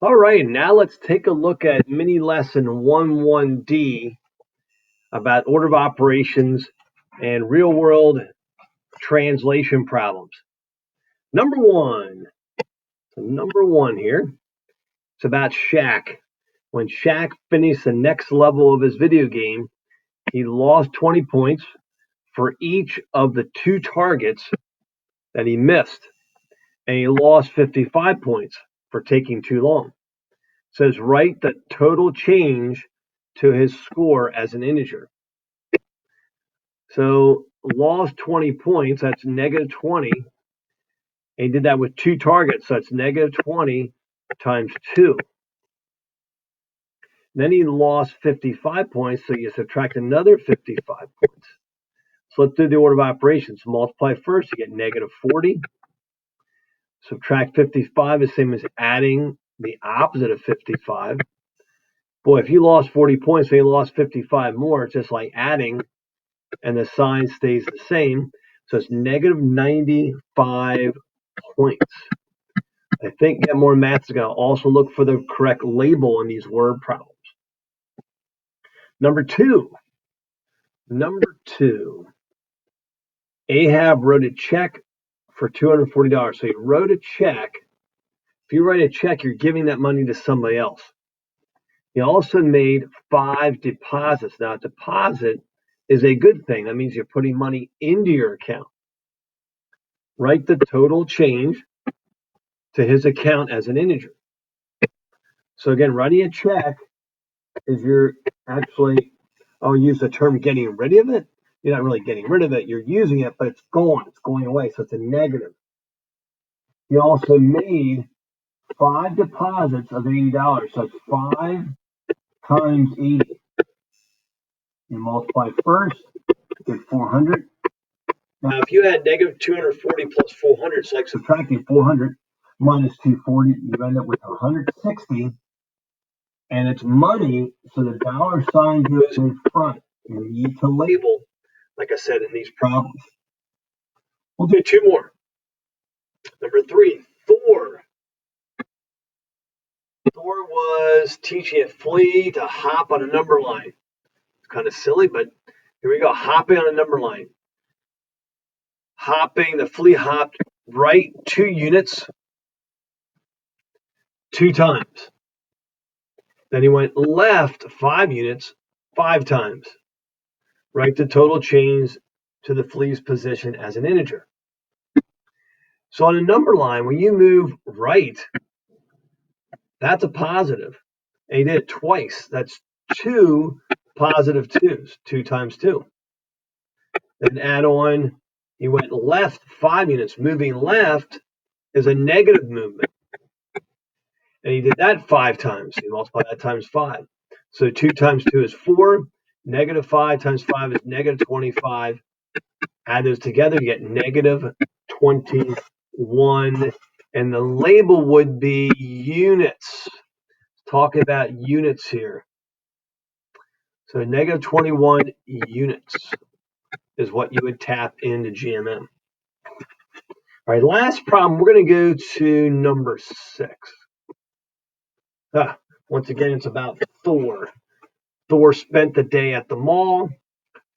All right, now let's take a look at mini lesson 11D about order of operations and real world translation problems. Number one here, it's about Shaq. When Shaq finished the next level of his video game, he lost 20 points for each of the two targets that he missed, and he lost 55 points for taking too long. It says write the total change to his score as an integer. So lost 20 points, that's negative 20. And he did that with two targets, so that's negative 20 times 2. Then he lost 55 points, so you subtract another 55 points. So let's do the order of operations. Multiply first, you get negative 40. Subtract 55 is the same as adding the opposite of 55. Boy, if you lost 40 points and you lost 55 more, it's just like adding, and the sign stays the same. So it's negative 95 points. I think Get More Maths is going to also look for the correct label in these word problems. Number two, Ahab wrote a check for $240. So he wrote a check. If you write a check, you're giving that money to somebody else. He also made 5 deposits. Now, a deposit is a good thing. That means you're putting money into your account. Write the total change to his account as an integer. So again, writing a check is you're actually, I'll use the term getting rid of it. You're not really getting rid of it. You're using it, but it's gone. It's going away. So it's a negative. He also made 5 deposits of $80. So it's 5 times 80. You multiply first, get 400. Now, if you had negative 240 plus 400, it's like subtracting 400 minus 240. You end up with 160. And it's money, so the dollar sign goes in front. You need to label, like I said, in these problems. We'll do 2 more. Number 3, Thor. Thor was teaching a flea to hop on a number line. It's kind of silly, but here we go. Hopping on a number line. Hopping, the flea hopped right 2 units 2 times. Then he went left 5 units 5 times. Write the total change to the flea's position as an integer. So on a number line, when you move right, that's a positive. And he did it twice. That's 2 positive 2s, 2 times 2. Then add on, he went left 5 units. Moving left is a negative movement. And he did that 5 times. He multiplied that times 5. So 2 times 2 is 4. Negative 5 times 5 is negative 25. Add those together, you get negative 21. And the label would be units. Talk about units here. So negative 21 units is what you would tap into GMM. All right, last problem, we're going to go to number 6. Once again, it's about Thor. Thor spent the day at the mall.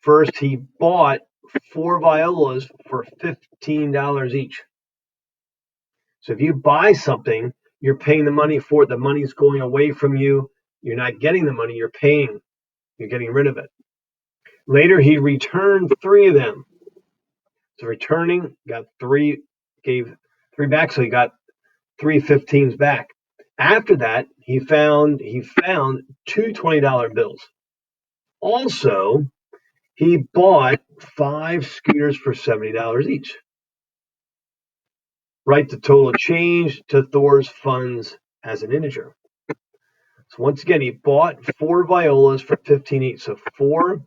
First, he bought 4 violas for $15 each. So if you buy something, you're paying the money for it. The money's going away from you. You're not getting the money. You're paying. You're getting rid of it. Later, he returned 3 of them. So returning, got 3, gave 3 back. So he got 3 15s back. After that, he found 2 $20 bills. Also, he bought 5 scooters for $70 each. Write the total change to Thor's funds as an integer. So once again, he bought 4 violas for 15 each. So 4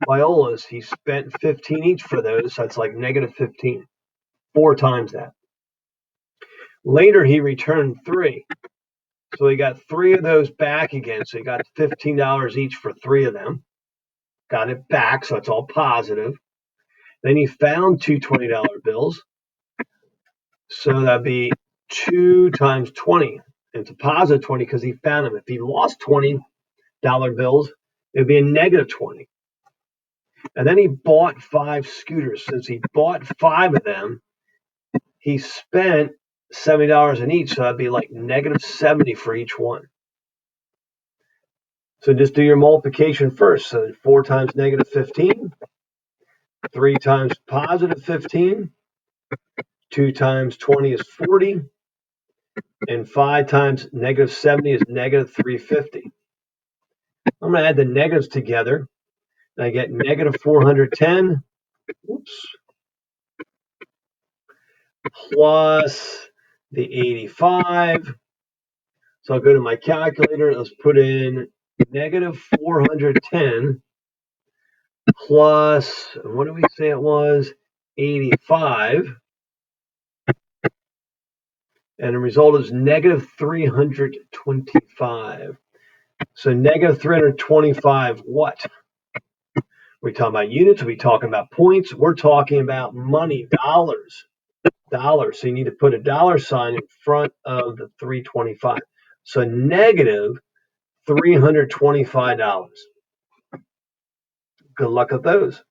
violas, he spent 15 each for those. So that's like negative 15. 4 times that. Later, he returned 3. So he got 3 of those back again. So he got $15 each for 3 of them. Got it back, so it's all positive. Then he found 2 $20 bills. So that'd be 2 times 20. It's a positive 20 because he found them. If he lost $20 bills, it would be a negative 20. And then he bought 5 scooters. Since he bought 5 of them, he spent $70 in each. So that'd be like negative 70 for each one. So just do your multiplication first. So 4 times negative 15, 3 times positive 15, 2 times 20 is 40, and 5 times negative 70 is negative 350. I'm going to add the negatives together, and I get negative 410, plus the 85. So I'll go to my calculator. Let's put in negative 410 plus, what did we say it was? 85. And the result is negative 325. So negative 325, what? Are we talking about units? Are we talking about points? We're talking about money, dollars. So you need to put a dollar sign in front of the 325. So negative $325. Good luck with those.